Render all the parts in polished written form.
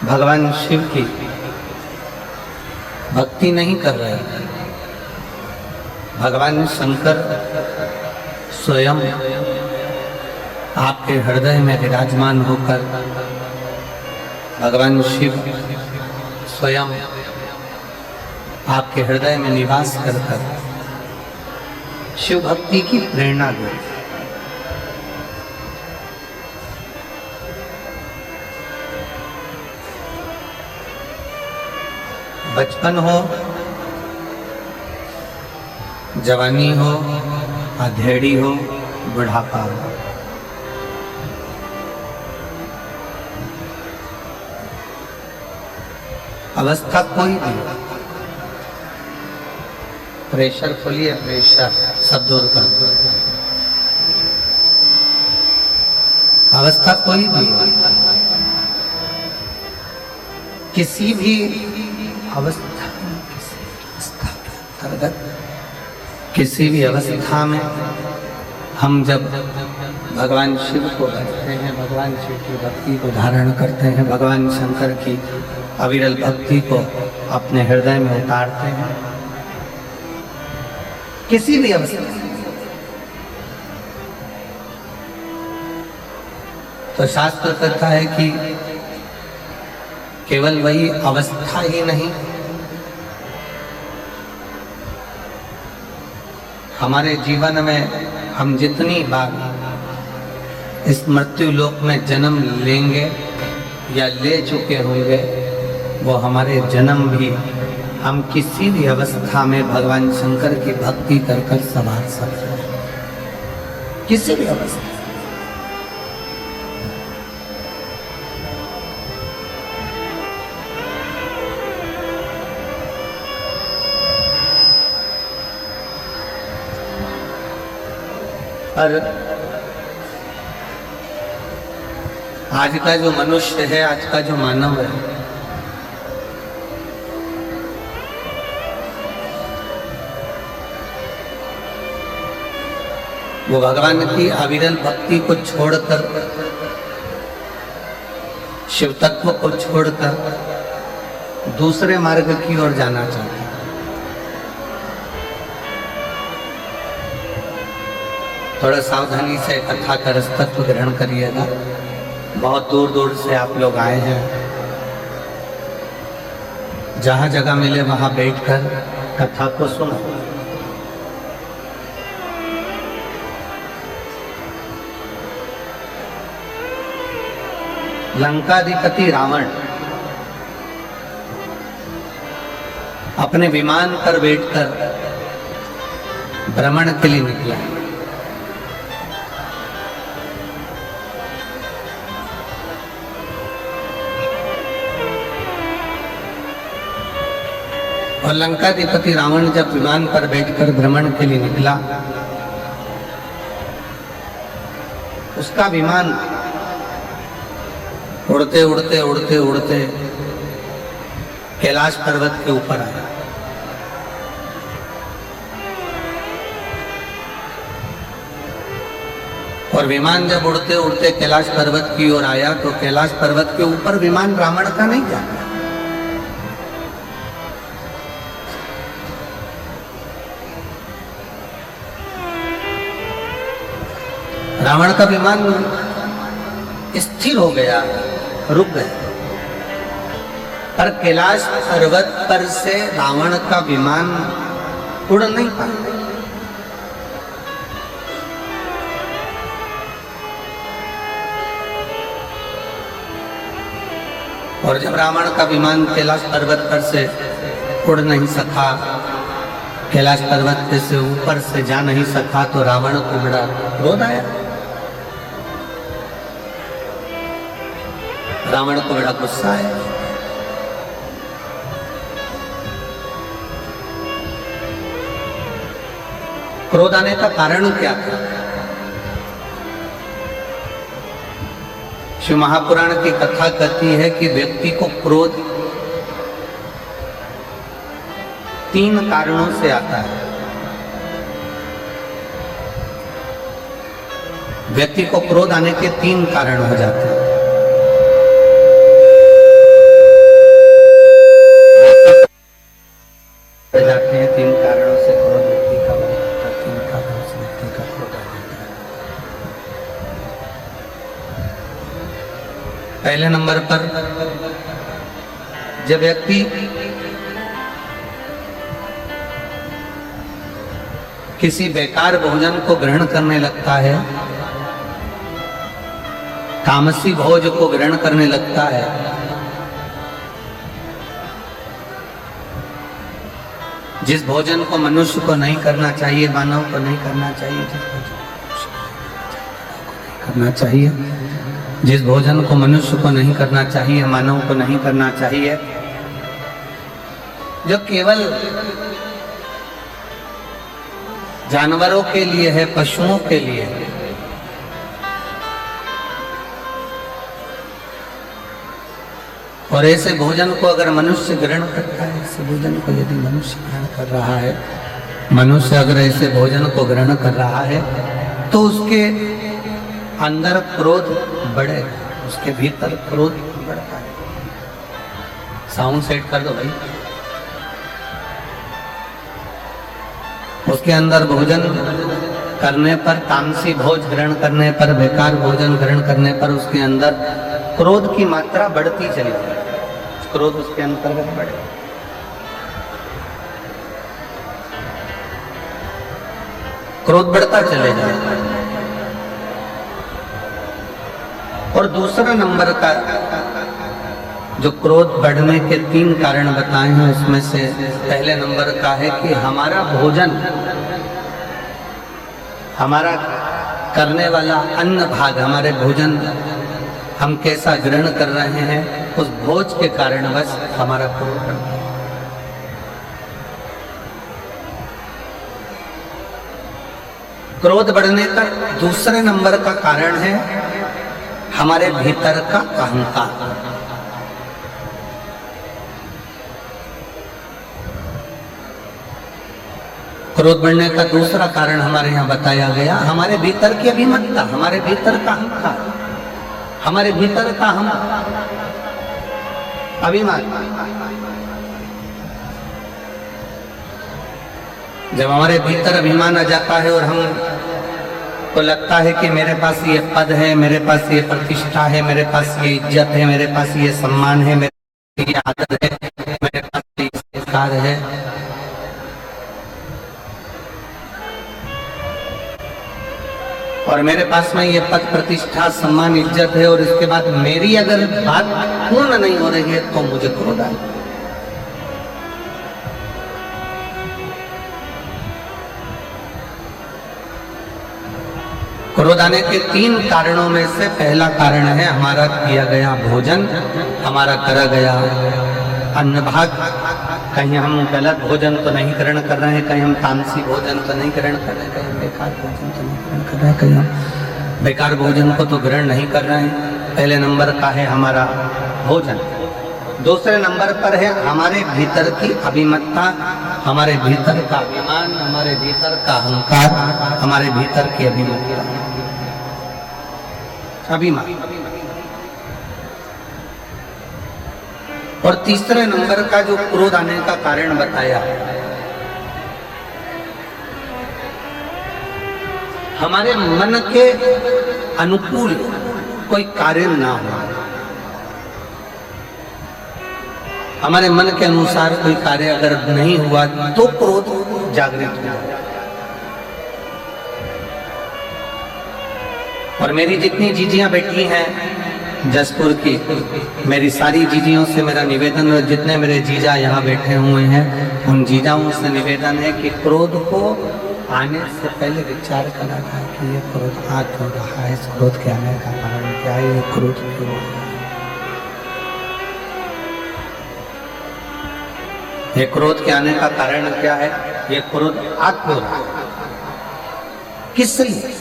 भगवान शिव की भक्ति नहीं कर रहे, भगवान शंकर स्वयं आपके हृदय में विराजमान होकर, भगवान शिव स्वयं आपके हृदय में निवास कर शिव भक्ति की प्रेरणा दे। बचपन हो, जवानी हो, अधेड़ी हो, बुढ़ापा हो, अवस्था कोई भी हो, प्रेशर खोलिए, प्रेशर सब दूर कर दो। अवस्था कोई भी हो, किसी भी अवस्था किसी भी अवस्था में हम जब भगवान शिव को भजते हैं, भगवान शिव की भक्ति को धारण करते हैं, भगवान शंकर की अविरल भक्ति को अपने हृदय में उतारते हैं, किसी भी अवस्था तो शास्त्र कहता है कि केवल वही अवस्था ही नहीं, हमारे जीवन में हम जितनी बार इस मृत्यु लोक में जन्म लेंगे या ले चुके होंगे, वो हमारे जन्म भी हम किसी भी अवस्था में भगवान शंकर की भक्ति कर कर संवार सकते हैं, किसी भी अवस्था। पर आज का जो मनुष्य है, आज का जो मानव है, वो भगवान की अविरल भक्ति को छोड़कर, शिव तत्व को छोड़कर दूसरे मार्ग की ओर जाना चाहता है। थोड़ा सावधानी से कथा का रसतत्व ग्रहण करिएगा। बहुत दूर दूर से आप लोग आए हैं, जहां जगह मिले वहां बैठकर कथा को सुनो। लंकाधिपति रावण अपने विमान पर बैठकर भ्रमण के लिए निकला। और लंकाधिपति रावण जब विमान पर बैठकर भ्रमण के लिए निकला, उसका विमान उड़ते उड़ते उड़ते उड़ते कैलाश पर्वत के ऊपर आया। और विमान जब उड़ते उड़ते कैलाश पर्वत की ओर आया, तो कैलाश पर्वत के ऊपर विमान रावण का नहीं जाता। रावण का विमान स्थिर हो गया, रुक गया, पर कैलाश पर्वत पर से रावण का विमान उड़ नहीं पाया। और जब रावण का विमान कैलाश पर्वत पर से उड़ नहीं सका, कैलाश पर्वत से ऊपर से जा नहीं सका, तो रावण को बड़ा क्रोध आया। रावण को बड़ा गुस्सा है। क्रोध आने का कारण क्या था? शिव महापुराण की कथा कहती है कि व्यक्ति को क्रोध 3 कारणों से आता है। व्यक्ति को क्रोध आने के 3 कारण हो जाते हैं। पहले नंबर पर जब व्यक्ति किसी बेकार भोजन को ग्रहण करने लगता है, तामसी भोज को ग्रहण करने लगता है, जिस भोजन को मनुष्य को नहीं करना चाहिए, मानव को नहीं करना चाहिए, करना चाहिए, जिस भोजन को मनुष्य को नहीं करना चाहिए, मानव को नहीं करना चाहिए, जो केवल जानवरों के लिए है, पशुओं के लिए है, और ऐसे भोजन को अगर मनुष्य ग्रहण करता है, ऐसे भोजन को यदि मनुष्य ग्रहण कर रहा है, मनुष्य अगर ऐसे भोजन को ग्रहण कर रहा है तो उसके अंदर क्रोध बढ़ेगा, उसके भीतर क्रोध बढ़ता है। साउंड सेट कर दो भाई। उसके अंदर भोजन करने पर, तामसी भोज ग्रहण करने पर, बेकार भोजन ग्रहण करने पर उसके अंदर क्रोध की मात्रा बढ़ती चली जाए, क्रोध उसके अंतर्गत बढ़े। क्रोध बढ़ता चले जाए। और दूसरा नंबर का जो क्रोध बढ़ने के 3 कारण बताए हैं, उसमें से पहले नंबर का है कि हमारा भोजन, हमारा करने वाला अन्न भाग, हमारे भोजन हम कैसा ग्रहण कर रहे हैं, उस भोज के कारण बस हमारा क्रोध बढ़ता है। क्रोध बढ़ने का दूसरे नंबर का कारण है हमारे भीतर का अहंकार। क्रोध बढ़ने का दूसरा कारण हमारे यहाँ बताया गया, हमारे भीतर की अभिमतता, हमारे भीतर का अहंकार, हमारे भीतर का हम अभिमान। जब हमारे भीतर अभिमान आ जाता है और हम को लगता है कि मेरे पास ये पद है, मेरे पास ये प्रतिष्ठा है, मेरे पास ये इज्जत है, मेरे पास ये सम्मान है, मेरे पास ये आदर है, मेरे पास ये संस्कार है, और मेरे पास में ये पद, प्रतिष्ठा, सम्मान, इज्जत है, और इसके बाद मेरी अगर बात पूर्ण नहीं हो रही है तो मुझे क्रोध आए। क्रोध आने के 3 कारणों में से पहला कारण है हमारा किया गया भोजन, हमारा करा गया अन्न भाग। कहीं हम गलत भोजन तो नहीं ग्रहण कर रहे हैं, कहीं हम तामसी भोजन तो नहीं ग्रहण कर रहे हैं, कहीं बेकार भोजन तो नहीं ग्रहण कर रहे हैं, कहीं हम बेकार भोजन को तो ग्रहण नहीं कर रहे हैं। पहले नंबर का है हमारा भोजन। दूसरे नंबर पर है हमारे भीतर की अभिमतता, हमारे भीतर का अभिमान, हमारे भीतर का अहंकार, हमारे भीतर की अभिमतता, अभिमान। और तीसरे नंबर का जो क्रोध आने का कारण बताया, हमारे मन के अनुकूल कोई कार्य ना हो, हमारे मन के अनुसार कोई कार्य अगर नहीं हुआ तो क्रोध जागृत हो। और मेरी जितनी जीजियां बैठी हैं जसपुर की, मेरी सारी जीजियों से मेरा निवेदन, और जितने मेरे जीजा यहाँ बैठे हुए हैं उन जीजाओं से निवेदन है कि क्रोध को आने से पहले विचार करना था कि ये क्रोध आ क्यों रहा है, इस क्रोध के आने का कारण क्या है, ये क्रोध क्यों आ रहा है, ये क्रोध के आने का कारण क्या है, ये क्रोध आ क्यों रहा है, किस लिए।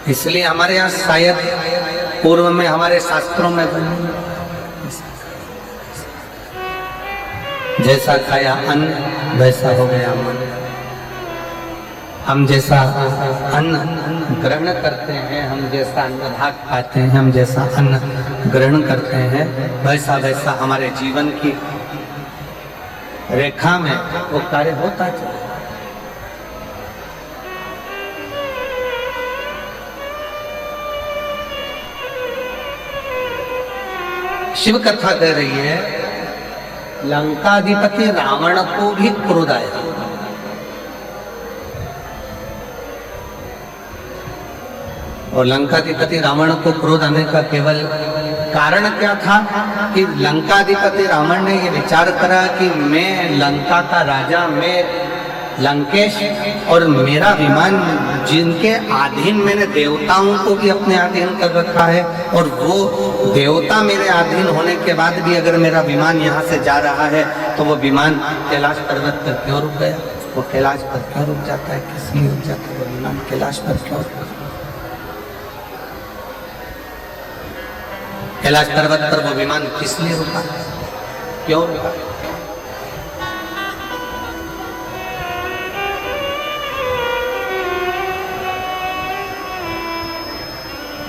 इसलिए हमारे यहाँ शायद पूर्व में हमारे शास्त्रों में जैसा खाया अन्न वैसा हो गया मन। हम जैसा अन्न ग्रहण करते हैं, हम जैसा अन्न भाग पाते हैं, हम जैसा अन्न ग्रहण करते हैं, वैसा वैसा हमारे जीवन की रेखा में वो कार्य होता है। शिव कथा कह रही है, लंकाधिपति रावण को भी क्रोध आया। और लंकाधिपति रावण को क्रोध आने का केवल कारण क्या था कि लंकाधिपति रावण ने ये विचार करा कि मैं लंका का राजा, मैं लंकेश, और मेरा विमान जिनके अधीन मैंने देवताओं को भी अपने अधीन कर रखा है, और वो देवता मेरे अधीन होने के बाद भी अगर मेरा विमान यहाँ से जा रहा है तो वो विमान कैलाश पर्वत पर क्यों रुक गया? वो कैलाश पर क्यों रुक जाता है? किस लिए रुक जाता है वो विमान? कैलाश पर क्यों? कैलाश पर्वत पर वो विमान किस लिए रुका? क्यों रुका?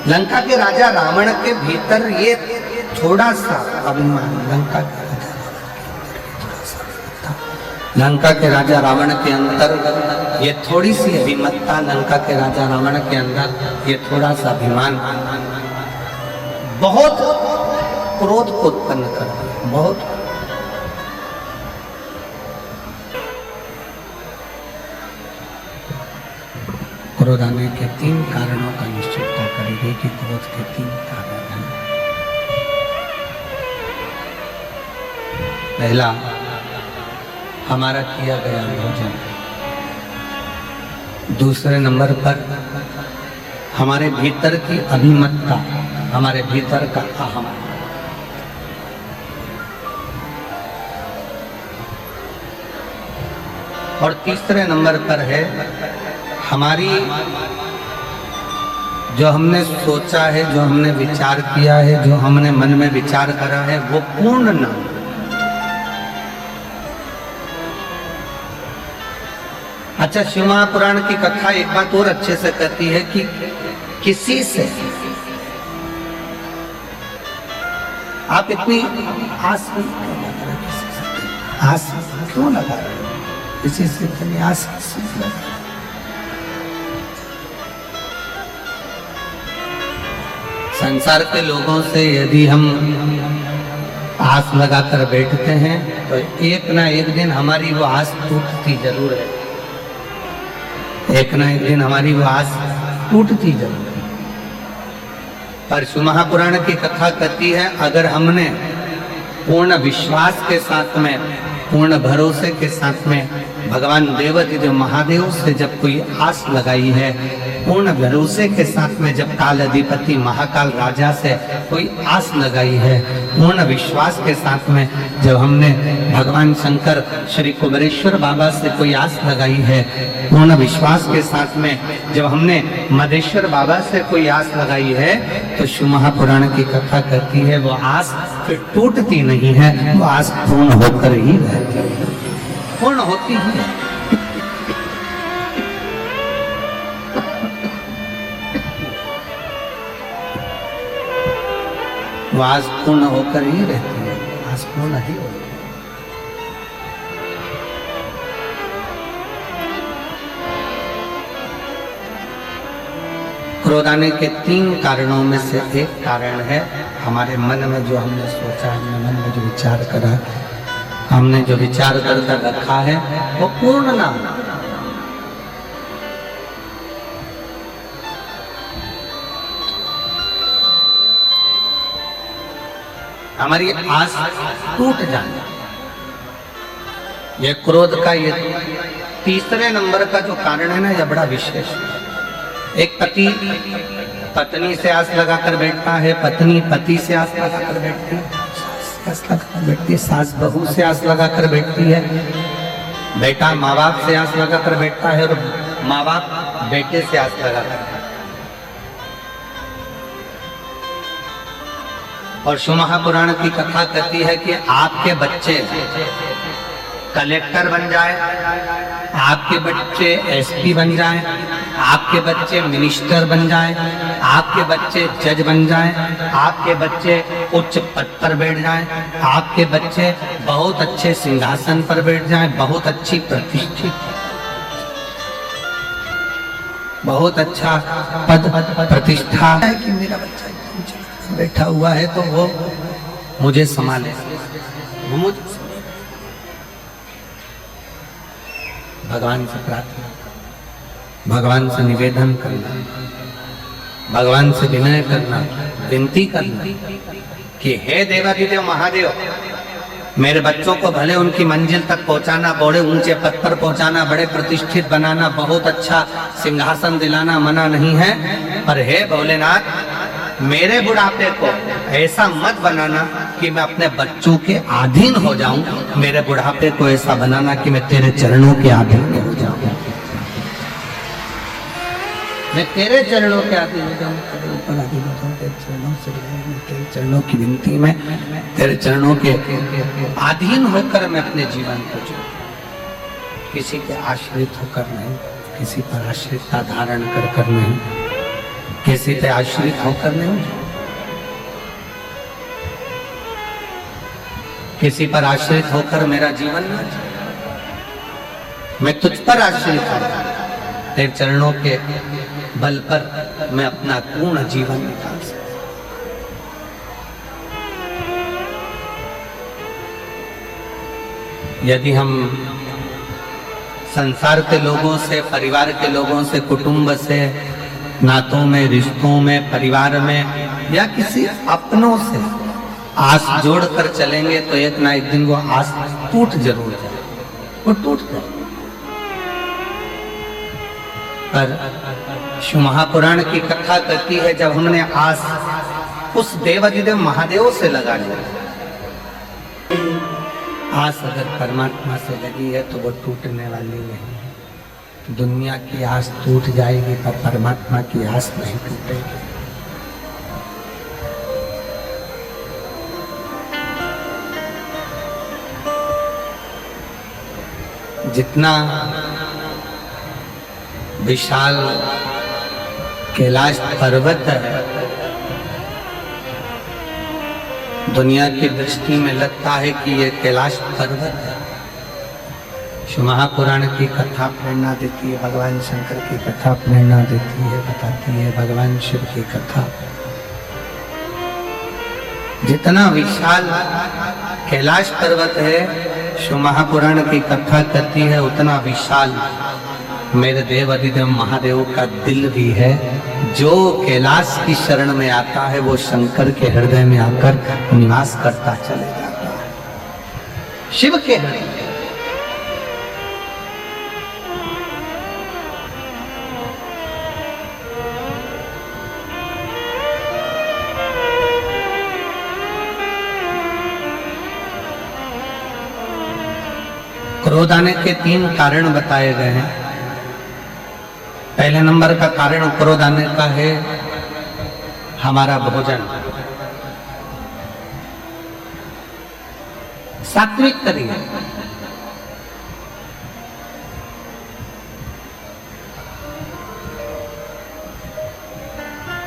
लंका के राजा रावण के भीतर ये थोड़ा सा अभिमान, लंका के राजा रावण के अंदर ये थोड़ी सी अभिमतता, लंका के राजा रावण के अंदर ये थोड़ा सा अभिमान बहुत क्रोध को उत्पन्न करता है। बहुत क्रोध आने के 3 कारणों का निश्चितता करेगी कि क्रोध के 3 कारण हैं। पहला, हमारा किया गया भोजन। दूसरे नंबर पर हमारे भीतर की अभिमतता, हमारे भीतर का अहम। और तीसरे नंबर पर है हमारी जो हमने सोचा है, जो हमने विचार किया है, जो हमने मन में विचार करा है वो पूर्ण न। अच्छा, शिव महापुराण की कथा एक बात और अच्छे से कहती है कि किसी से आप इतनी आस क्यों लगा रहे? किसी से आस क्यों लगा रहे? किसी से इतनी आस लगा? संसार के लोगों से यदि हम आस लगाकर बैठते हैं तो एक ना एक दिन हमारी वो आस टूटती जरूर है। एक ना एक दिन हमारी वो आस टूटती जरूर है। पर शिव महापुराण की कथा कहती है, अगर हमने पूर्ण विश्वास के साथ में, पूर्ण भरोसे के साथ में भगवान देवाधिदेव महादेव से जब कोई आस लगाई है, पूर्ण भरोसे के साथ में जब काल अधिपति महाकाल राजा से कोई आस लगाई है, पूर्ण विश्वास के साथ में जब हमने भगवान शंकर श्री कुबेरेश्वर बाबा से कोई आस लगाई है, पूर्ण विश्वास के साथ में जब हमने मदेश्वर बाबा से कोई आस लगाई है, तो शिव महापुराण की कथा कहती है वो आस फिर टूटती नहीं है, वो आस पूर्ण होकर ही रहती है, पूर्ण होती है। वो आस पूर्ण होकर ही रहती है, आस पूर्ण ही होती है। क्रोध आने के 3 कारणों में से एक कारण है हमारे मन में जो हमने सोचा, हमने मन में जो विचार करा, हमने जो विचार कर रखा है वो पूर्ण ना हो। हमारी आस टूट जाए, ये क्रोध का ये तीसरे नंबर का जो कारण है ना, यह बड़ा विशेष है। एक पति पत्नी से आस लगाकर बैठता है, पत्नी पति से आस लगाकर बैठती है, सास बहू से आस लगाकर बैठती है, बेटा माँ बाप से आस लगाकर बैठता है, और माँ बाप बेटे से आस लगाकर। और शिव महापुराण की कथा कहती है कि आपके बच्चे कलेक्टर बन जाए, आपके बच्चे एसपी बन जाए, आपके बच्चे मिनिस्टर बन जाए, आपके बच्चे जज बन जाए, आपके बच्चे उच्च पद पर बैठ जाए, आपके बच्चे बहुत अच्छे सिंहासन पर बैठ जाए, बहुत अच्छी प्रतिष्ठित, बहुत अच्छा पद प्रतिष्ठा है कि मेरा बच्चा बैठा हुआ है, तो वो मुझे संभाले, वो मुझे भगवान से प्रार्थना, भगवान से निवेदन करना, भगवान से विनय करना, विनती करना कि हे देवाधिदेव महादेव, मेरे बच्चों को भले उनकी मंजिल तक पहुंचाना, बड़े ऊंचे पद पर पहुंचाना, बड़े प्रतिष्ठित बनाना, बहुत अच्छा सिंहासन दिलाना मना नहीं है, पर हे भोलेनाथ, मेरे बुढ़ापे को ऐसा मत बनाना कि मैं अपने बच्चों के अधीन हो जाऊं। मेरे बुढ़ापे को ऐसा बनाना कि मैं तेरे चरणों के अधीन हो जाऊं, मैं तेरे चरणों के अधीन हो जाऊं, तेरे ऊपर अधीन हो जाऊं, तेरे चरणों से तेरे चरणों की विनती में, तेरे चरणों के अधीन होकर मैं अपने जीवन को जीऊं, किसी के आश्रित होकर नहीं, किसी पर आश्रितता धारण कर नहीं, किसी पे आश्रित होकर नहीं, किसी पर आश्रित होकर मेरा जीवन न जाए, मैं तुझ पर आश्रित हूं, तेरे चरणों के बल पर मैं अपना पूर्ण जीवन निकाल सकता। यदि हम संसार के लोगों से, परिवार के लोगों से, कुटुंब से, नातों में, रिश्तों में, परिवार में या किसी अपनों से आस जोड़कर चलेंगे तो एक ना एक दिन वो आस टूट जरूर जाए, वो टूट जाए। पर शिव महापुराण की कथा कहती है, जब हमने आस उस देवाधिदेव महादेव से लगा लिया, आस अगर परमात्मा से लगी है तो वो टूटने वाली नहीं है। दुनिया की आस टूट जाएगी पर परमात्मा की आस नहीं टूटेगी। जितना विशाल कैलाश पर्वत है, दुनिया की दृष्टि में लगता है कि ये कैलाश पर्वत है। शिव महापुराण की कथा प्रेरणा देती है, भगवान शंकर की कथा प्रेरणा देती है, बताती है भगवान शिव की कथा। जितना विशाल कैलाश पर्वत है, शिव महापुराण की कथा कहती है, उतना विशाल मेरे देवाधिदेव महादेव का दिल भी है। जो कैलाश की शरण में आता है वो शंकर के हृदय में आकर निवास करता चले जाता है, शिव के हृदय। क्रोध आने के 3 कारण बताए गए हैं। पहले नंबर का कारण क्रोध आने का है हमारा भोजन, सात्विक करिए,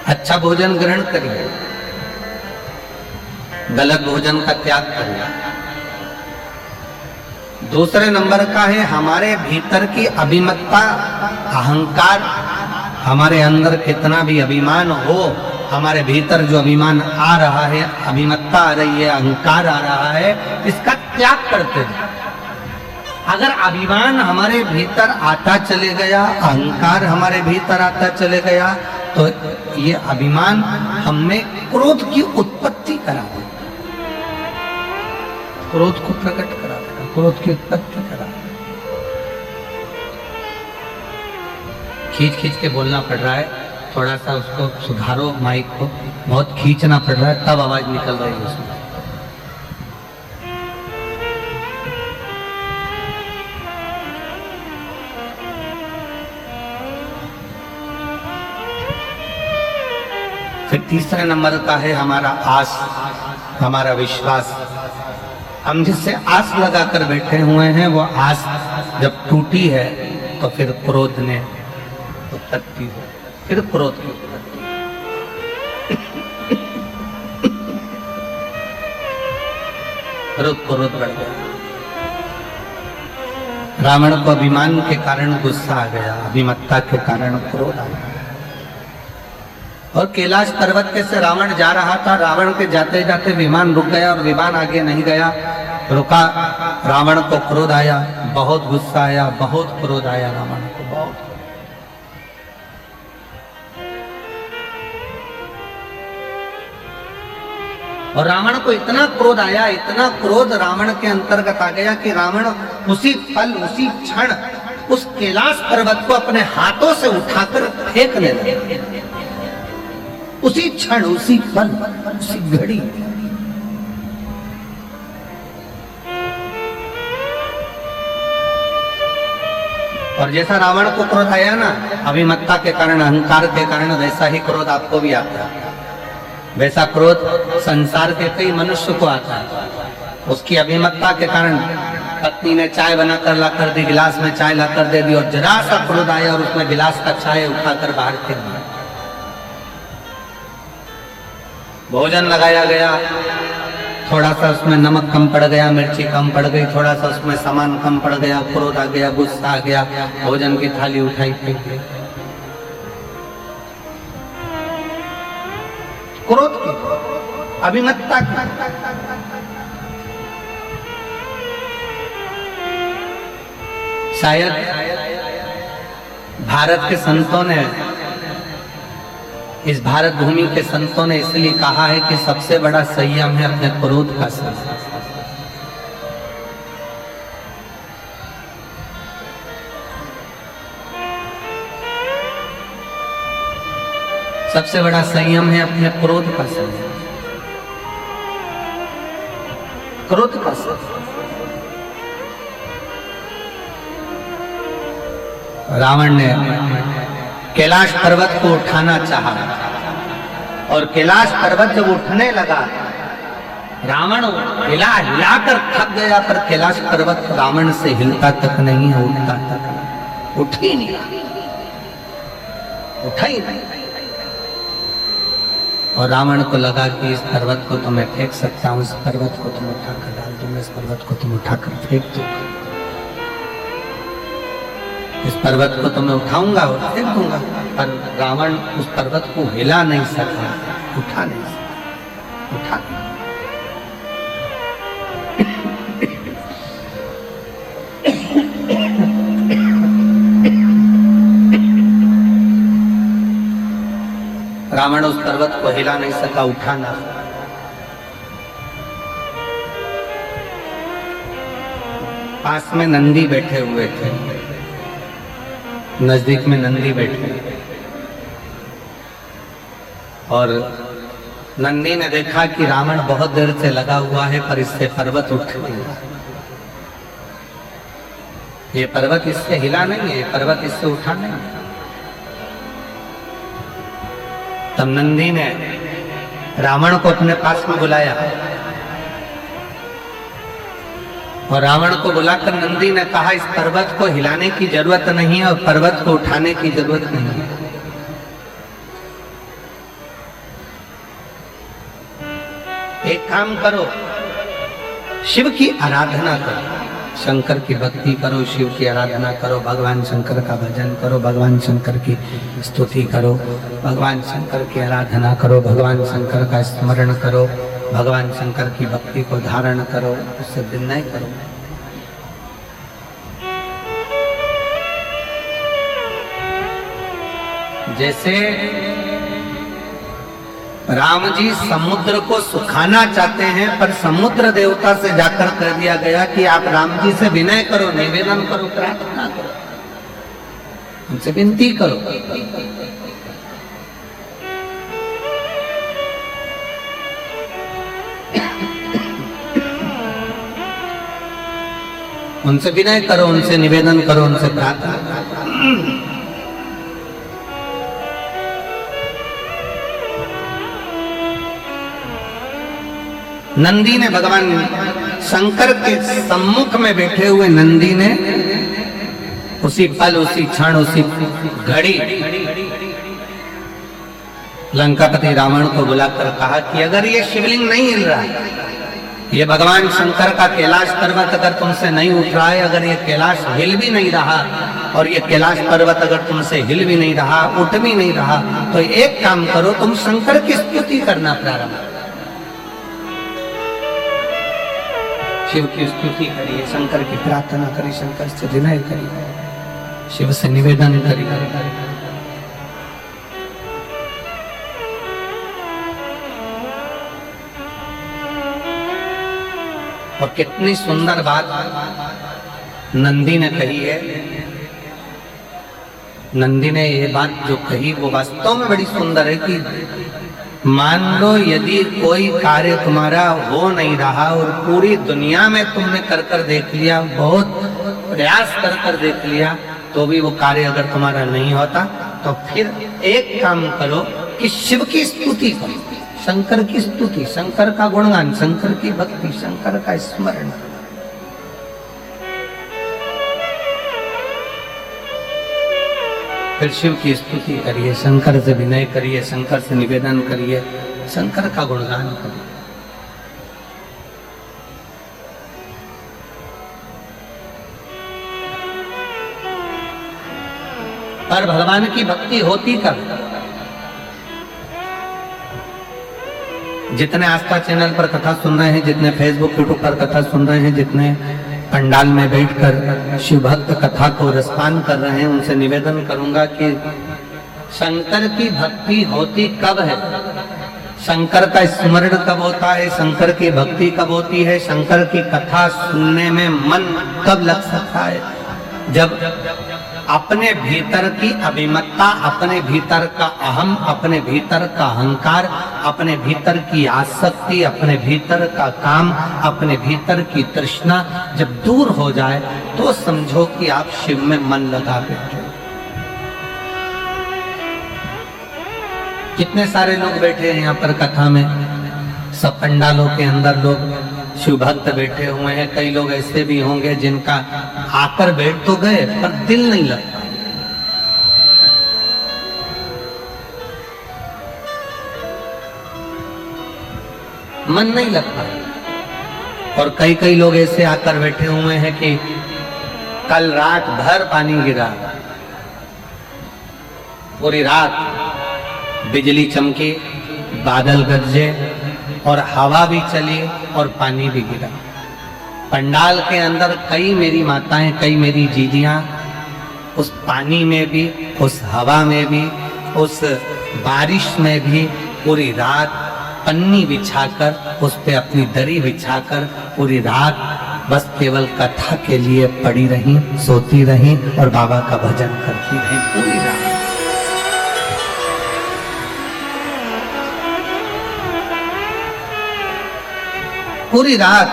अच्छा भोजन ग्रहण करिए, गलत भोजन का त्याग करिए। दूसरे नंबर का है हमारे भीतर की अभिमत्ता, अहंकार। हमारे अंदर कितना भी अभिमान हो, हमारे भीतर जो अभिमान आ रहा है, अभिमत्ता आ रही है, अहंकार आ रहा है, इसका त्याग करते हैं। अगर अभिमान हमारे भीतर आता चले गया, अहंकार हमारे भीतर आता चले गया, तो ये अभिमान हमने क्रोध की उत्पत्ति करा दी, क्रोध को प्रकट करा, क्रोध की उत्पत्ति करा। खींच खींच के बोलना पड़ रहा है, थोड़ा सा उसको सुधारो, माइक को बहुत खींचना पड़ रहा है, तब आवाज निकल रही है उसमें। फिर तीसरे नंबर का है हमारा आस, हमारा विश्वास। हम जिससे आस लगाकर बैठे हुए हैं, वो आस जब टूटी है तो फिर क्रोध ने उत्पत्ति हो, फिर क्रोध की उत्पत्ति। क्रोध बढ़ गया। रावण को अभिमान के कारण गुस्सा आ गया, अभिमत्ता के कारण क्रोध आ गया, और कैलाश पर्वत पे से रावण जा रहा था। रावण के जाते जाते विमान रुक गया और विमान आगे नहीं गया, रुका। रावण को क्रोध आया, बहुत गुस्सा आया, बहुत क्रोध आया रावण को, बहुत। और रावण को इतना क्रोध आया, इतना क्रोध रावण के अंतर्गत आ गया कि रावण उसी पल, उसी क्षण उस कैलाश पर्वत को अपने हाथों से उठाकर फेंकने लगा। उसी क्षण, उसी पल, उसी घड़ी। और जैसा रावण को क्रोध आया ना, अभिमत्ता के कारण, अहंकार के कारण, वैसा ही क्रोध आपको भी आता है। वैसा क्रोध संसार के कई मनुष्य को आता है। उसकी अभिमत्ता के कारण पत्नी ने चाय बनाकर ला कर दी, गिलास में चाय ला कर दे दी, और जरा सा क्रोध आया और उसने गिलास का चाय उठाकर बाहर फेंक दिया। भोजन लगाया गया, थोड़ा सा उसमें नमक कम पड़ गया, मिर्ची कम पड़ गई, थोड़ा सा उसमें सामान कम पड़ गया, क्रोध आ गया, गुस्सा आ गया, भोजन की थाली उठाई फेंक दी। क्रोध की, अभिमत्ता की। शायद भारत के संतों ने, इस भारत भूमि के संतों ने इसलिए कहा है कि सबसे बड़ा संयम है अपने क्रोध का संयम। सबसे बड़ा संयम है अपने क्रोध का संयम, क्रोध का संयम। रावण ने कैलाश पर्वत को उठाना चाहा, और कैलाश पर्वत जब उठने लगा, रावण हिलाकर थक गया, पर कैलाश पर्वत रावण से हिलता तक नहीं है, उठता तक, उठ ही नहीं, उठा ही नहीं। और रावण को लगा कि इस पर्वत को तो मैं फेंक सकता हूँ, इस पर्वत को तुम उठाकर डाल दूंगा, इस पर्वत को तुम उठाकर फेंक दो, इस पर्वत को तो मैं उठाऊंगा और फेंक दूंगा। पर रावण उस पर्वत को हिला नहीं सका, उठा नहीं सका, उठा नहीं। रावण उस पर्वत को हिला नहीं सका, उठा ना सका। पास में नंदी बैठे हुए थे, नजदीक में नंदी बैठे, और नंदी ने देखा कि रावण बहुत देर से लगा हुआ है, पर इससे पर्वत उठ नहीं रहा। ये पर्वत इससे हिला नहीं है, पर्वत इससे उठा नहीं है। तब नंदी ने रावण को अपने पास में बुलाया, और रावण को बुलाकर नंदी ने कहा, इस पर्वत को हिलाने की जरूरत नहीं है और पर्वत को उठाने की जरूरत नहीं है। एक काम करो, शिव की आराधना करो, शंकर की भक्ति करो, शिव की आराधना करो, भगवान शंकर का भजन करो, भगवान शंकर की स्तुति करो, भगवान शंकर की आराधना करो, भगवान शंकर का स्मरण करो, भगवान शंकर की भक्ति को धारण करो, उससे विनय करो। जैसे राम जी समुद्र को सुखाना चाहते हैं, पर समुद्र देवता से जाकर कह दिया गया कि आप राम जी से विनय करो, निवेदन करो, प्रार्थना करो, उनसे विनती करो। उनसे विनय करो, उनसे निवेदन करो, उनसे प्रार्थना करो। नंदी ने, भगवान शंकर के सम्मुख में बैठे हुए नंदी ने उसी पल, उसी क्षण, उसी घड़ी लंकापति रावण को बुलाकर कहा कि अगर ये शिवलिंग नहीं हिल रहा है, ये भगवान शंकर का कैलाश पर्वत अगर तुमसे नहीं उठ रहा है, अगर ये कैलाश हिल भी नहीं रहा, और ये कैलाश पर्वत अगर तुमसे हिल भी नहीं रहा, उठ भी नहीं रहा, तो एक काम करो, तुम शंकर की स्तुति करना प्रारंभ करो। शिव की स्तुति करिए, शंकर की प्रार्थना करिए, शंकर से विनय करिए, शिव से निवेदन करिए। और कितनी सुंदर बात नंदी ने कही है। नंदी ने ये बात जो कही वो वास्तव में बड़ी सुंदर है कि मान लो यदि कोई कार्य तुम्हारा हो नहीं रहा और पूरी दुनिया में तुमने कर कर देख लिया, बहुत प्रयास कर कर देख लिया, तो भी वो कार्य अगर तुम्हारा नहीं होता, तो फिर एक काम करो कि शिव की स्तुति करो, शंकर की स्तुति, शंकर का गुणगान, शंकर की भक्ति, शंकर का स्मरण। फिर शिव की स्तुति करिए, शंकर से विनय करिए, शंकर से निवेदन करिए, शंकर का गुणगान करिए। पर भगवान की भक्ति होती कब? जितने आस्था चैनल पर कथा सुन रहे हैं, जितने फेसबुक यूट्यूब पर कथा सुन रहे हैं, जितने पंडाल में बैठकर शिव भक्त कथा को रसपान कर रहे हैं, उनसे निवेदन करूंगा कि शंकर की भक्ति होती कब है, शंकर का स्मरण कब होता है, शंकर की भक्ति कब होती है, शंकर की कथा सुनने में मन कब लग सकता है? जब अपने भीतर की अभिमत्ता, अपने भीतर का अहम, अपने भीतर का अहंकार, अपने भीतर की आसक्ति, अपने भीतर का काम, अपने भीतर की तृष्णा जब दूर हो जाए, तो समझो कि आप शिव में मन लगा बैठे। कितने सारे लोग बैठे हैं यहाँ पर कथा में, सब पंडालों के अंदर लोग शिव भक्त बैठे हुए हैं। कई लोग ऐसे भी होंगे जिनका आकर बैठ तो गए पर दिल नहीं लगता। मन नहीं लगता। और कई कई लोग ऐसे आकर बैठे हुए हैं कि कल रात भर पानी गिरा, पूरी रात बिजली चमकी, बादल गरजे और हवा भी चली और पानी भी गिरा। पंडाल के अंदर कई मेरी माताएं, कई मेरी जीजियां उस पानी में भी, उस हवा में भी, उस बारिश में भी पूरी रात पन्नी बिछाकर, उस पे अपनी दरी बिछाकर पूरी रात बस केवल कथा के लिए पड़ी रहीं, सोती रहीं और बाबा का भजन करती रहीं पूरी रात। पूरी रात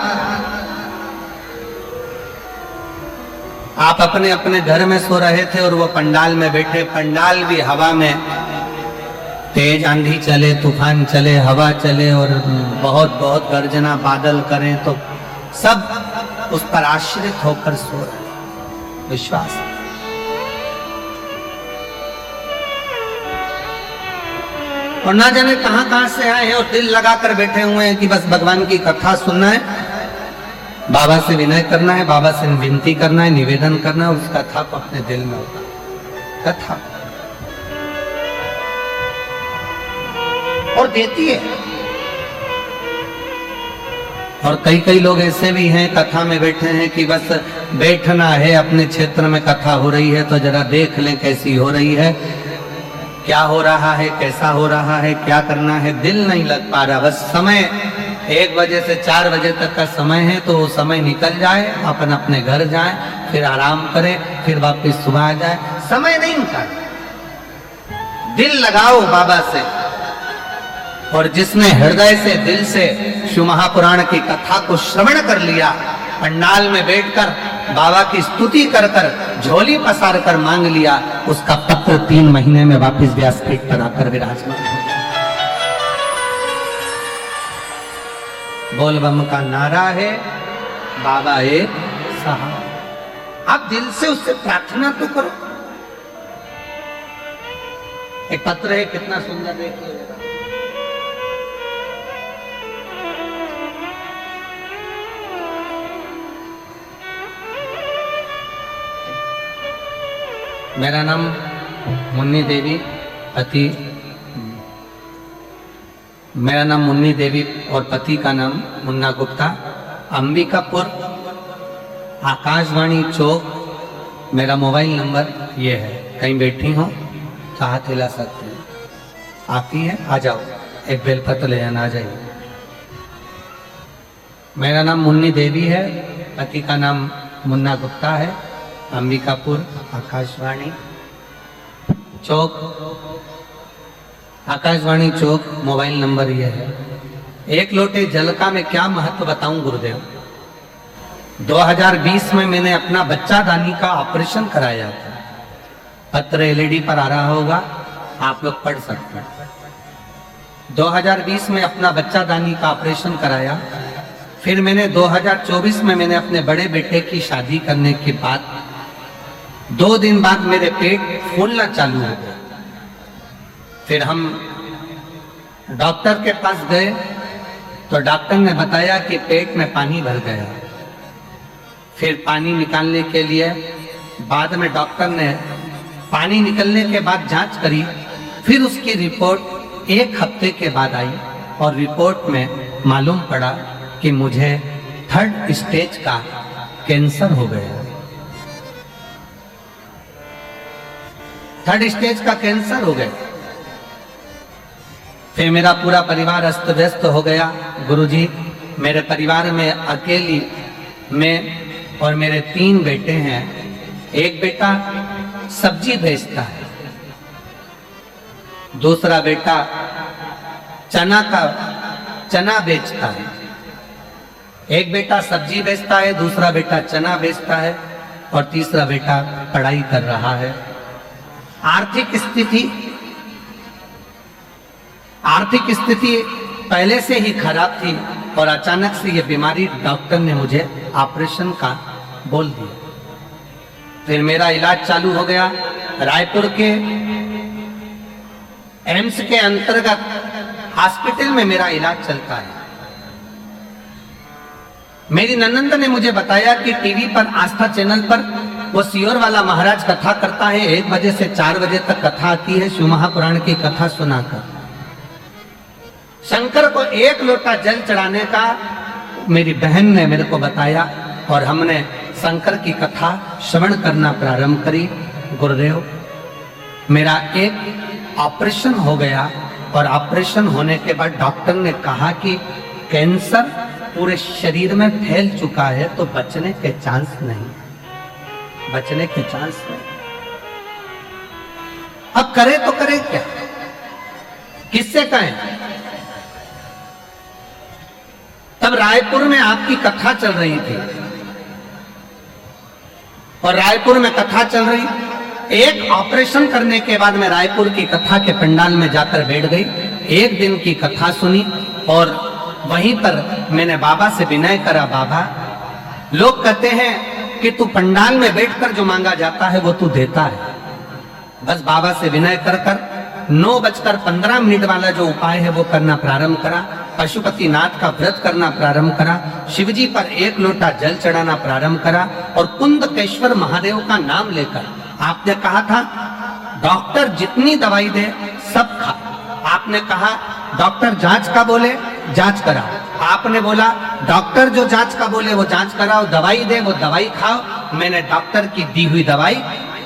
आप अपने अपने घर में सो रहे थे और वो पंडाल में बैठे। पंडाल भी हवा में, तेज आंधी चले, तूफान चले, हवा चले और बहुत बहुत गर्जना बादल करें, तो सब उस पर आश्रित होकर सो रहे। विश्वास और ना जाने कहां कहां से आए हैं और दिल लगाकर बैठे हुए हैं कि बस भगवान की कथा सुनना है, बाबा से विनय करना है, बाबा से विनती करना है, निवेदन करना है, उस कथा को अपने दिल में होता कथा और देती है। और कई कई लोग ऐसे भी हैं कथा में बैठे हैं कि बस बैठना है, अपने क्षेत्र में कथा हो रही है तो जरा देख लें कैसी हो रही है, क्या हो रहा है, कैसा हो रहा है, क्या करना है, दिल नहीं लग पा रहा। बस समय 1 बजे से 4 बजे तक का समय है, तो वो समय निकल जाए, अपन अपने घर जाए, फिर आराम करें, फिर वापस सुबह आ जाए। समय नहीं निकाल, दिल लगाओ बाबा से। और जिसने हृदय से, दिल से शिव महापुराण की कथा को श्रवण कर लिया, पंडाल में बैठकर बाबा की स्तुति कर कर, झोली पसार कर मांग लिया, उसका पत्र 3 महीने में वापस व्यासपीठ पर आकर विराजमान हो गया। बोल बम का नारा है, बाबा एक सहारा। आप दिल से उससे प्रार्थना तो करो। एक पत्र है, कितना सुंदर, देखिए। मेरा नाम मुन्नी देवी मेरा नाम मुन्नी देवी और पति का नाम मुन्ना गुप्ता। अंबिकापुर आकाशवाणी चौक मेरा मोबाइल नंबर ये है। कहीं बैठी हो तो हाथ हिला सकते हैं। आती है आ जाओ, एक बेलपत्र ले जाना, आ जाइए। मेरा नाम मुन्नी देवी है, पति का नाम मुन्ना गुप्ता है। अंबिकापुर आकाशवाणी चौक मोबाइल नंबर ये है। एक लोटे जल का मैं क्या महत्व बताऊं गुरुदेव। 2020 में मैंने अपना बच्चादानी का ऑपरेशन कराया था। पत्र एलईडी पर आ रहा होगा, आप लोग पढ़ सकते हैं। 2020 में अपना बच्चादानी का ऑपरेशन कराया। फिर मैंने 2024 में मैंने अपने बड़े बेटे की शादी करने के बाद 2 दिन बाद मेरे पेट फूलना चालू हो गया। फिर हम डॉक्टर के पास गए तो डॉक्टर ने बताया कि पेट में पानी भर गया। फिर पानी निकालने के लिए बाद में डॉक्टर ने पानी निकलने के बाद जांच करी। फिर उसकी रिपोर्ट 1 हफ्ते के बाद आई और रिपोर्ट में मालूम पड़ा कि मुझे 3rd स्टेज का कैंसर हो गया। 3rd स्टेज का कैंसर हो गया। फिर मेरा पूरा परिवार अस्त व्यस्त हो गया। गुरुजी, मेरे परिवार में अकेली मैं और मेरे 3 बेटे हैं। एक बेटा सब्जी बेचता है, दूसरा बेटा चना बेचता है। एक बेटा सब्जी बेचता है, दूसरा बेटा चना बेचता है और तीसरा बेटा पढ़ाई कर रहा है। आर्थिक स्थिति पहले से ही खराब थी और अचानक से ये बीमारी डॉक्टर ने मुझे ऑपरेशन का बोल दिया। फिर मेरा इलाज चालू हो गया। रायपुर के एम्स के अंतर्गत हॉस्पिटल में मेरा इलाज चलता है। मेरी ननंद ने मुझे बताया कि टीवी पर आस्था चैनल पर वो सियोर वाला महाराज कथा करता है। 1 बजे से 4 बजे तक कथा आती है, शिव महापुराण की कथा सुनाकर। शंकर को 1 लोटा जल चढ़ाने का मेरी बहन ने मेरे को बताया और हमने शंकर की कथा श्रवण करना प्रारंभ करी। गुरुदेव, मेरा एक ऑपरेशन हो गया और ऑपरेशन होने के बाद डॉक्टर ने कहा कि कैंसर पूरे शरीर में फैल चुका है, तो बचने के चांस नहीं। अब करे तो करे क्या, किससे कहें। तब रायपुर में आपकी कथा चल रही थी और रायपुर में कथा चल रही। एक ऑपरेशन करने के बाद मैं रायपुर की कथा के पंडाल में जाकर बैठ गई। 1 दिन की कथा सुनी और वहीं पर मैंने बाबा से विनय करा। बाबा, लोग कहते हैं कि तू पंडाल में बैठकर जो मांगा जाता है वो तू देता है। बस बाबा से विनय कर 9:15 वाला जो उपाय है वो करना प्रारंभ करा। पशुपतिनाथ का व्रत करना प्रारंभ करा। शिवजी पर 1 लोटा जल चढ़ाना प्रारंभ करा और कुंदकेश्वर महादेव का नाम लेकर, आपने कहा था डॉक्टर जितनी दवाई दे सब खा। आपने कहा डॉक्टर जांच का बोले जांच करा। आपने बोला डॉक्टर जो जांच का बोले वो जांच कराओ, दवाई दे वो दवाई खाओ। मैंने डॉक्टर की दी हुई दवाई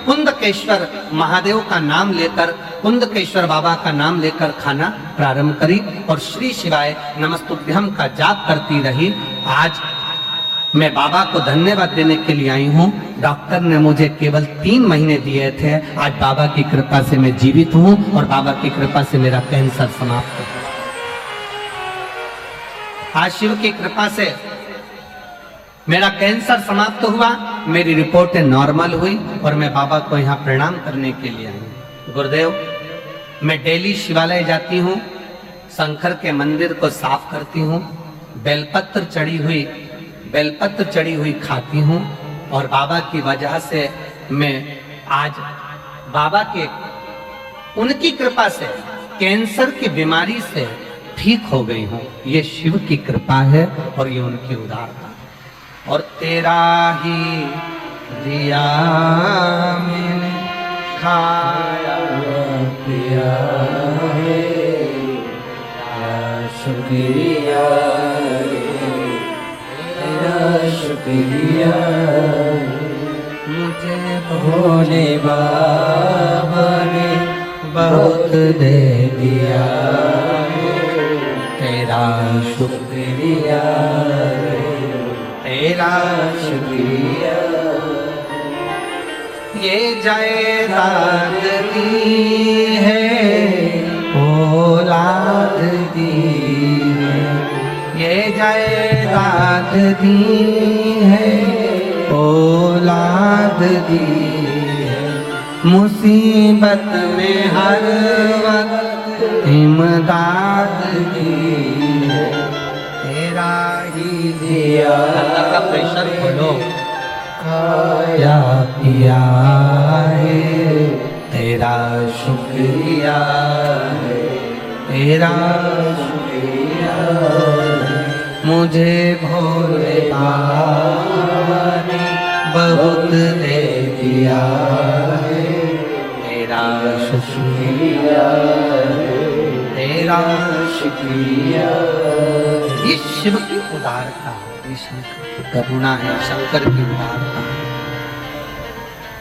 कुंदकेश्वर महादेव का नाम लेकर, कुंदकेश्वर बाबा का नाम लेकर खाना प्रारंभ करी और श्री शिवाय नमस्तुभ्यम का जाप करती रही। आज मैं बाबा को धन्यवाद देने के लिए आई हूँ। डॉक्टर ने मुझे केवल 3 महीने दिए थे। आज बाबा की कृपा से मैं जीवित हूँ और बाबा की कृपा से मेरा कैंसर समाप्त हो। आज शिव की कृपा से मेरा कैंसर समाप्त हुआ। मेरी रिपोर्टें नॉर्मल हुई और मैं बाबा को यहाँ प्रणाम करने के लिए आई। गुरुदेव, मैं डेली शिवालय जाती हूँ, शंकर के मंदिर को साफ करती हूँ, बेलपत्र चढ़ी हुई खाती हूँ और बाबा की वजह से मैं आज बाबा के उनकी कृपा से कैंसर की बीमारी से ठीक हो गई हूँ। ये शिव की कृपा है और ये उनकी उदारता। और तेरा ही दिया मैंने खाया पिया है, शुक्रिया तेरा शुक्रिया, मुझे भोले बाबा ने बहुत दे दिया, तेरा शुक्रिया तेरा शुक्रिया। ये जायदाद दी है, औलाद दी है, ये जायदाद दी है, औलाद दी है, मुसीबत में हर वक्त इमदाद दी है, तेरा ही दिया। अंदर का प्रेशर खोलो। खाया पिया है, तेरा शुक्रिया है, तेरा शुक्रिया है, मुझे भोले बाबा ने बहुत दे दिया है, तेरा शुक्रिया है, तेरा शुक्रिया। ये शिव की उदारता है, ये शंकर की करुणा है, शंकर की उदारता है।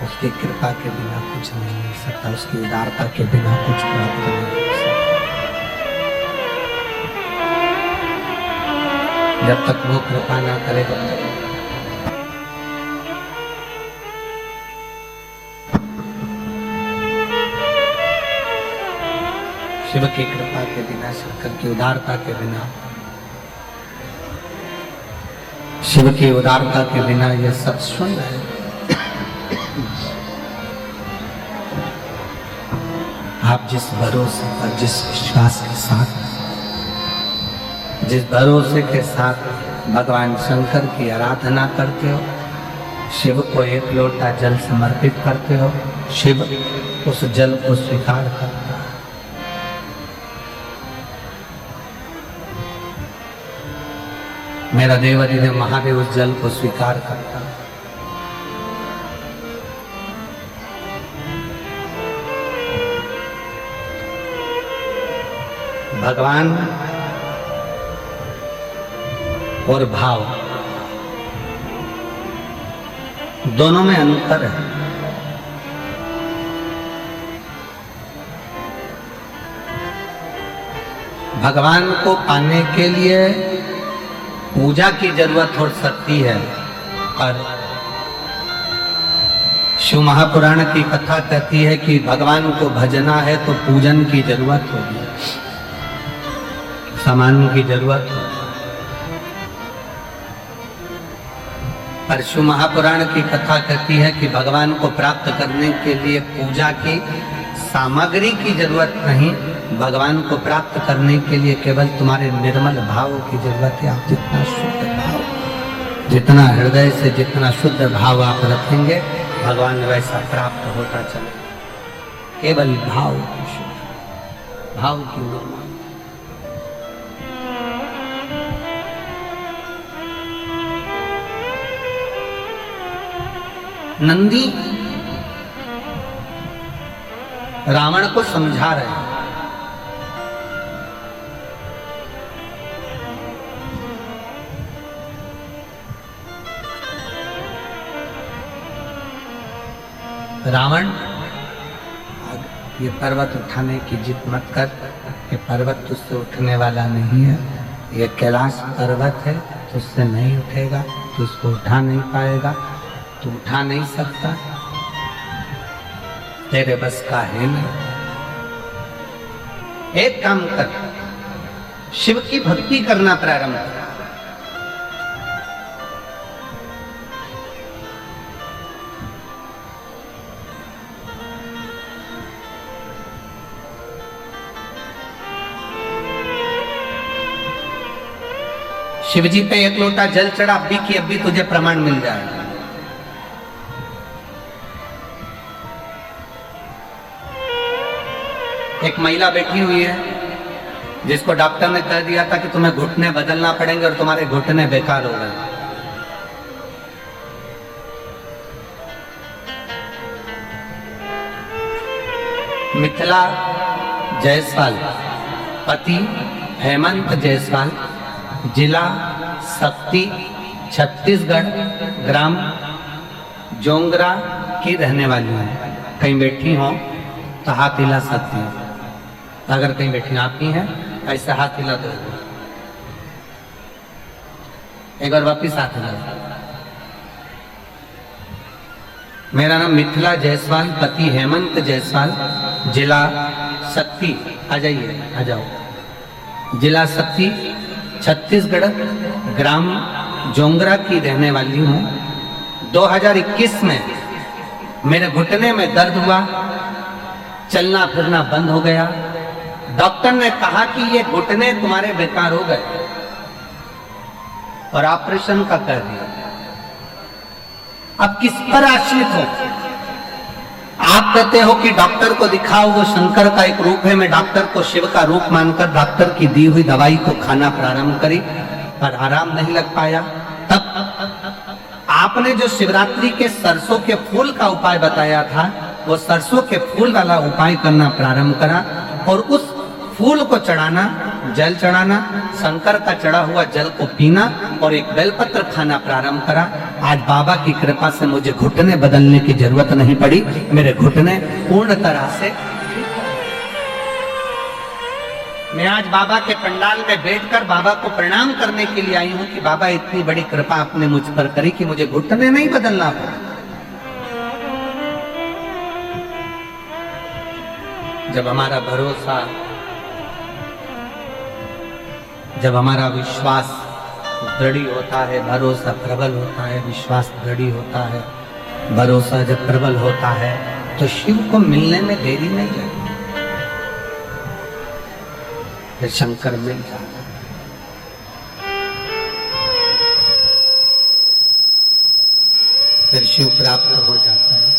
उसकी कृपा के बिना कुछ नहीं मिल सकता, उसकी उदारता के बिना कुछ प्राप्त नहीं हो सकता। जब तक वो कृपा ना करे तब तक शिव की कृपा के बिना, शंकर की उदारता के बिना, शिव की उदारता के बिना यह सब शून्य है। आप जिस भरोसे पर, जिस विश्वास के साथ, जिस भरोसे के साथ भगवान शंकर की आराधना करते हो, शिव को एक लोटा जल समर्पित करते हो, शिव उस जल को स्वीकार करता है। मेरा देवाधिदेव महादेव उस जल को स्वीकार करता है। भगवान और भाव दोनों में अंतर है। भगवान को पाने के लिए पूजा की जरूरत हो सकती है, और शिव महापुराण की कथा कहती है कि भगवान को भजना है तो पूजन की जरूरत होगी, सामान की जरूरत होगी। पर शिव महापुराण की कथा कहती है कि भगवान को प्राप्त करने के लिए पूजा की सामग्री की जरूरत नहीं, भगवान को प्राप्त करने के लिए केवल तुम्हारे निर्मल भाव की जरूरत है। आप जितना शुद्ध भाव, जितना हृदय से जितना शुद्ध भाव आप रखेंगे, भगवान वैसा प्राप्त होता चले। केवल भाव की शुद्ध, भाव की निर्मल। नंदी रावण को समझा रहे हैं। रावण, ये पर्वत उठाने की जिद मत कर, ये पर्वत तुझसे उठने वाला नहीं है, ये कैलाश पर्वत है, तुझसे नहीं उठेगा, तू इसको उठा नहीं पाएगा, तू उठा नहीं सकता, तेरे बस का है नहीं। एक काम कर, शिव की भक्ति करना प्रारंभ कर। शिवजी पे एक लोटा जल चढ़ा, अभी की अभी तुझे प्रमाण मिल जाएगा। एक महिला बैठी हुई है जिसको डॉक्टर ने कह दिया था कि तुम्हें घुटने बदलना पड़ेंगे और तुम्हारे घुटने बेकार हो गए। मिथिला जायसवाल, पति हेमंत जायसवाल, जिला शक्ति, छत्तीसगढ़, ग्राम जोंगरा की रहने वाली हूँ। कहीं बैठी हो तो हाथ हिला सकती हैं। अगर कहीं बैठी आप ही हैं ऐसे हाथ हिला दो, एक बार वापिस हाथ हिला। मेरा नाम मिथिला जायसवाल, पति हेमंत जायसवाल, जिला शक्ति, आ जाइए, आ जाओ, जिला शक्ति, छत्तीसगढ़, ग्राम जोंगरा की रहने वाली हूँ। 2021 में मेरे घुटने में दर्द हुआ, चलना फिरना बंद हो गया। डॉक्टर ने कहा कि ये घुटने तुम्हारे बेकार हो गए और ऑपरेशन का कर दिया। अब किस पर आश्रित हो? आप कहते हो कि डॉक्टर को दिखाओ, वो शंकर का एक रूप है। मैं डॉक्टर को शिव का रूप मानकर डॉक्टर की दी हुई दवाई को खाना प्रारंभ करी, पर आराम नहीं लग पाया। तब आपने जो शिवरात्रि के सरसों के फूल का उपाय बताया था, वो सरसों के फूल वाला उपाय करना प्रारंभ करा और उस फूल को चढ़ाना, जल चढ़ाना, शंकर का चढ़ा हुआ जल को पीना और एक बेलपत्र खाना प्रारंभ करा। आज बाबा की कृपा से मुझे घुटने बदलने की जरूरत नहीं पड़ी। मेरे घुटने पूर्ण तरह से, मैं आज बाबा के पंडाल में बैठकर बाबा को प्रणाम करने के लिए आई हूं कि बाबा इतनी बड़ी कृपा आपने मुझ पर करी कि मुझे घुटने नहीं बदलना पड़ा। जब हमारा भरोसा, जब हमारा विश्वास दृढ़ होता है, भरोसा प्रबल होता है, विश्वास दृढ़ होता है, भरोसा जब प्रबल होता है तो शिव को मिलने में देरी नहीं लगती। फिर शंकर मिल जाता है, फिर शिव प्राप्त हो जाता है,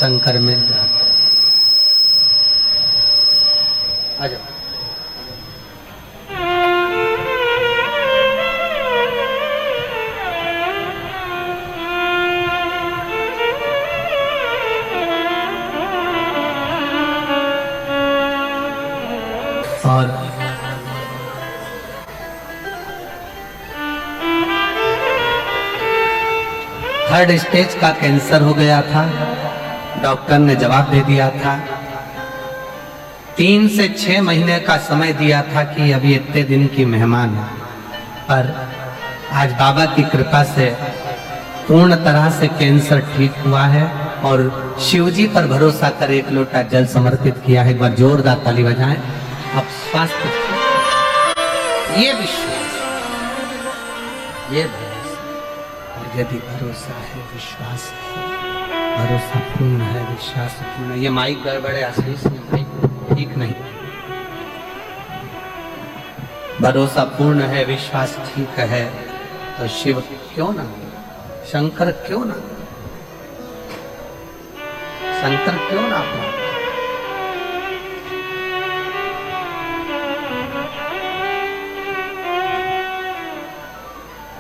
शंकर मिल जाता है। आ जाओ। और थर्ड स्टेज का कैंसर हो गया था। डॉक्टर ने जवाब दे दिया था, 3 से 6 महीने का समय दिया था कि अभी इतने दिन की मेहमान है। पर आज बाबा की कृपा से पूर्ण तरह से कैंसर ठीक हुआ है और शिवजी पर भरोसा कर एक लोटा जल समर्पित किया है। एक बार जोरदार ताली बजाएं। अब स्वास्थ्य, ये विश्वास, ये भरोसा, और यदि भरोसा है, विश्वास है, भरोसा पूर्ण है, विश्वास पूर्ण है। ये माइक गड़बड़ है आशीष, माइक ठीक नहीं। भरोसा पूर्ण है, विश्वास ठीक है, तो शिव क्यों ना, शंकर क्यों ना, शंकर क्यों ना अपना।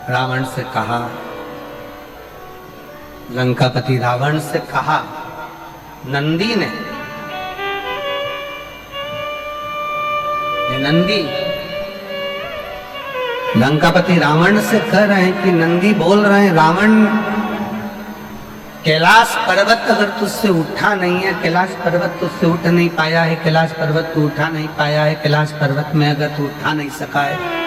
रावण से कहा, लंकापति रावण से कहा नंदी ने, नंदी, लंकापति रावण से कह रहे हैं कि नंदी बोल रहे हैं, रावण कैलाश पर्वत अगर तुझसे उठा नहीं है, कैलाश पर्वत तुझसे उठ नहीं पाया है, कैलाश पर्वत तू उठा नहीं पाया है, कैलाश पर्वत में अगर तू उठा नहीं सका है,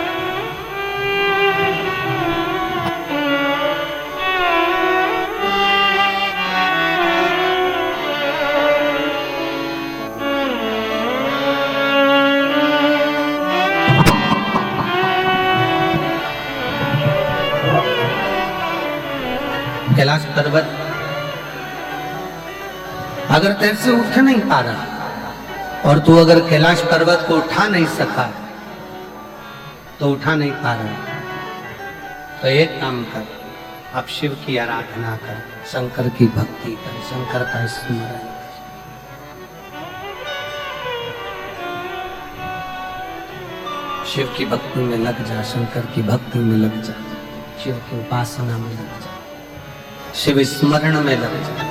कैलाश पर्वत अगर तेरे से उठ नहीं पा रहा और तू अगर कैलाश पर्वत को उठा नहीं सका तो उठा नहीं पा रहा, तो एक काम कर, अब शिव की आराधना कर, शंकर की भक्ति कर, शंकर का स्मरण कर। शिव की भक्ति में लग जा, शंकर की भक्ति में लग जा, शिव की उपासना में लग जा, शिव स्मरण में लग जा।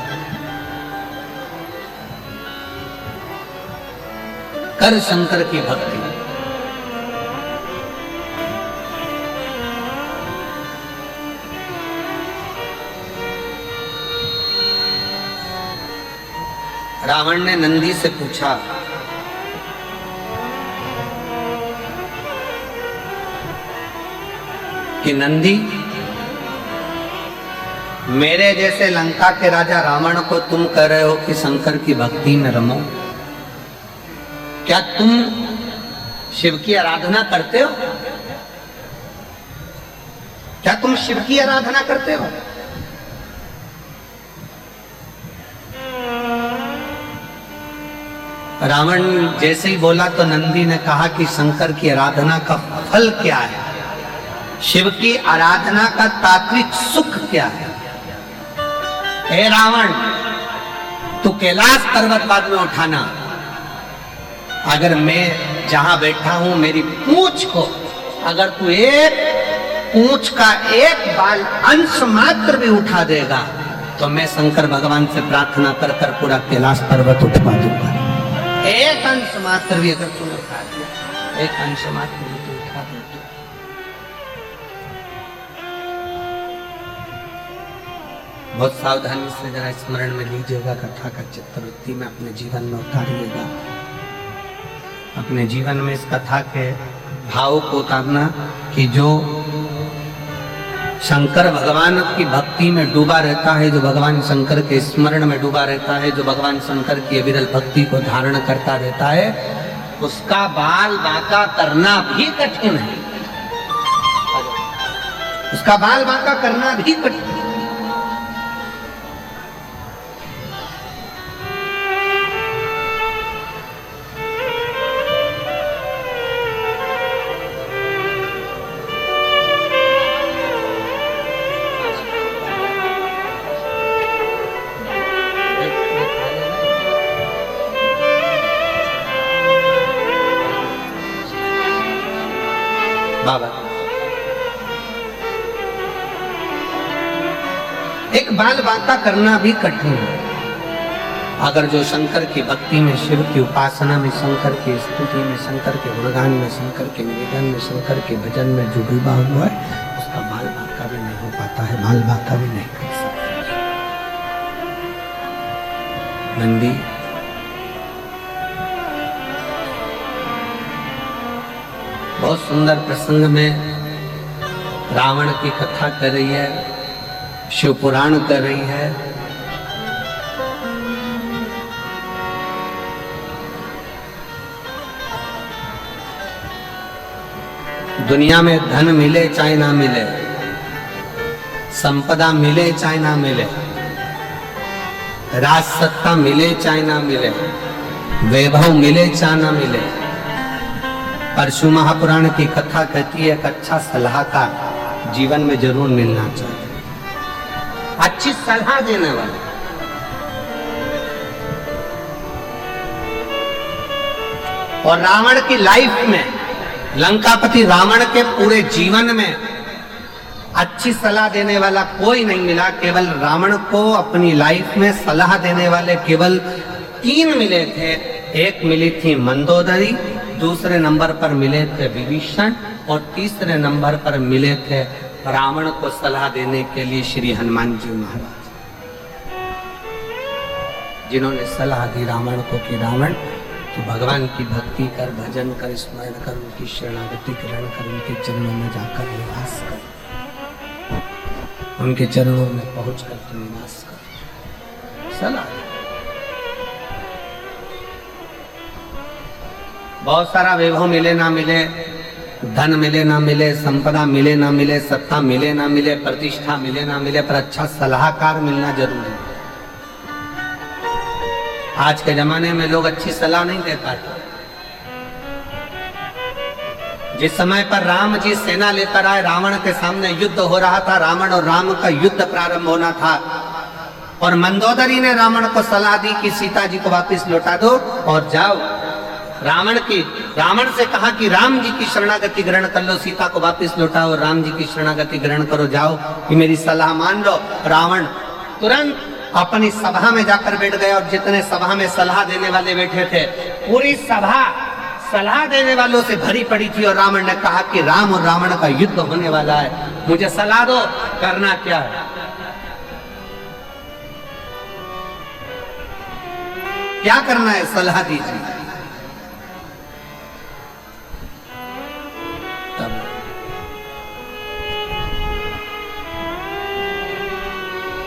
कर शंकर की भक्ति। रावण ने नंदी से पूछा कि नंदी, मेरे जैसे लंका के राजा रावण को तुम कह रहे हो कि शंकर की भक्ति में रमो, क्या तुम शिव की आराधना करते हो? क्या तुम शिव की आराधना करते हो? रावण जैसे ही बोला तो नंदी ने कहा कि शंकर की आराधना का फल क्या है, शिव की आराधना का तात्विक सुख क्या है? हे रावण, तू कैलाश पर्वत बाद में उठाना, अगर मैं जहां बैठा हूं मेरी पूंछ को अगर तू एक पूंछ का एक बाल अंश मात्र भी उठा देगा तो मैं शंकर भगवान से प्रार्थना कर कर पूरा कैलाश पर्वत उठवा दूंगा। एक अंश मात्र भी अगर तूने उठा दिया, एक अंश मात्र भी तू उठा दे तो बहुत सावधानी से जरा स्मरण में लीजिएगा, कथा का चित्तवृत्ति में अपने जीवन में उतारिएगा, अपने जीवन में इस कथा के भाव को उतारना कि जो शंकर भगवान की भक्ति में डूबा रहता है, जो भगवान शंकर के स्मरण में डूबा रहता है, जो भगवान शंकर की अविरल भक्ति को धारण करता रहता है, उसका बाल बांका करना भी कठिन है, उसका बाल बांका करना भी कठिन है। बाबा, एक बाल बांका करना भी कठिन है। अगर जो शंकर की भक्ति में, शिव की उपासना में, शंकर की स्तुति में, शंकर के गुणगान में, शंकर के निवेदन में, शंकर के भजन में जो डूबा हुआ है, उसका बाल बांका भी नहीं हो पाता है, बाल बांका भी नहीं कर सकता। नंदी, बहुत सुंदर प्रसंग में रावण की कथा कर रही है, शिव पुराण कर रही है। दुनिया में धन मिले चाहे ना मिले, संपदा मिले चाहे ना मिले, राज सत्ता मिले चाहे ना मिले, वैभव मिले चाहे ना मिले, परशु महापुराण की कथा कहती है एक अच्छा सलाहकार जीवन में जरूर मिलना चाहिए, अच्छी सलाह देने वाला। और रावण की लाइफ में, लंकापति रावण के पूरे जीवन में अच्छी सलाह देने वाला कोई नहीं मिला। केवल रावण को अपनी लाइफ में सलाह देने वाले केवल 3 मिले थे। एक मिली थी मंदोदरी, दूसरे नंबर पर मिले थे विभीषण, और तीसरे नंबर पर मिले थे रावण को सलाह देने के लिए श्री हनुमान जी महाराज, जिन्होंने सलाह दी रावण को कि रावण तो भगवान की भक्ति कर, भजन कर, स्मरण कर, उनकी शरणागति ग्रहण कर, उनके चरणों में जाकर निवास कर, उनके चरणों में पहुंचकर तू निवास कर। सलाह बहुत सारा वैभव मिले ना मिले, धन मिले ना मिले, संपदा मिले ना मिले, सत्ता मिले ना मिले, प्रतिष्ठा मिले ना मिले, पर अच्छा सलाहकार मिलना जरूरी है। आज के जमाने में लोग अच्छी सलाह नहीं दे पाते। जिस समय पर राम जी सेना लेकर आए, रावण के सामने युद्ध हो रहा था, रावण और राम का युद्ध प्रारंभ होना था, और मंदोदरी ने रावण को सलाह दी कि सीता जी को वापस लौटा दो और जाओ। रावण से कहा कि राम जी की शरणागति ग्रहण कर लो, सीता को वापस लौटाओ, राम जी की शरणागति ग्रहण करो, जाओ कि मेरी सलाह मान लो। रावण तुरंत अपनी सभा में जाकर बैठ गए, और जितने सभा में सलाह देने वाले बैठे थे, पूरी सभा सलाह देने वालों से भरी पड़ी थी और रावण ने कहा कि राम और रावण का युद्ध होने वाला है, मुझे सलाह दो, करना क्या है। क्या करना है, सलाह दीजिए। तब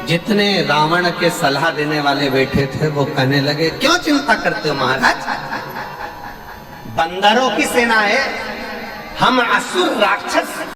जितने रावण के सलाह देने वाले बैठे थे वो कहने लगे, क्यों चिंता करते हो महाराज, बंदरों की सेना है, हम असुर राक्षस